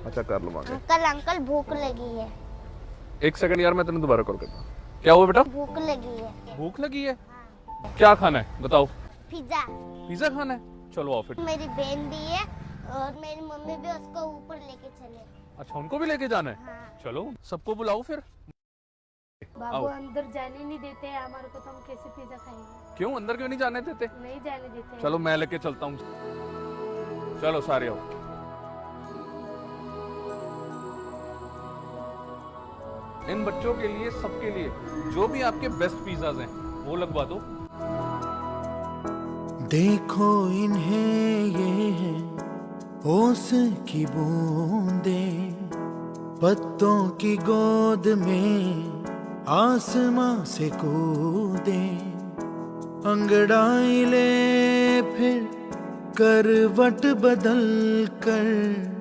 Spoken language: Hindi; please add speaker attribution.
Speaker 1: अच्छा कर लूंगा।
Speaker 2: अंकल अंकल भूख लगी है।
Speaker 1: एक सेकंड यार, मैं तेरे दोबारा कॉल करता हूँ। क्या हुआ बेटा?
Speaker 2: भूख लगी है।
Speaker 1: भूख लगी है?
Speaker 2: हाँ।
Speaker 1: क्या खाना है बताओ?
Speaker 2: पिज्जा।
Speaker 1: पिज्जा खाना है? चलो आओ फिर।
Speaker 2: मेरी बहन भी है और मेरी मम्मी भी, उसको ऊपर लेके चले।
Speaker 1: अच्छा उनको भी लेके जाना है?
Speaker 2: हाँ।
Speaker 1: चलो सबको बुलाओ फिर।
Speaker 3: बाबू
Speaker 1: आओ।
Speaker 3: अंदर जाने नहीं देते हैं हमारे को, तो हम कैसे पिज्जा खाएंगे?
Speaker 1: क्यों अंदर क्यों नहीं जाने देते?
Speaker 3: नहीं जाने देते हैं।
Speaker 1: चलो मैं लेके चलता हूँ। चलो सारे आओ। इन बच्चों के लिए, सबके लिए जो भी आपके बेस्ट पिज्जाज हैं वो लगवा दो।
Speaker 4: देखो इन्हें ये है ओस की बूंदे, पत्तों की गोद में आसमां से कूदे, अंगड़ाई ले फिर करवट बदल कर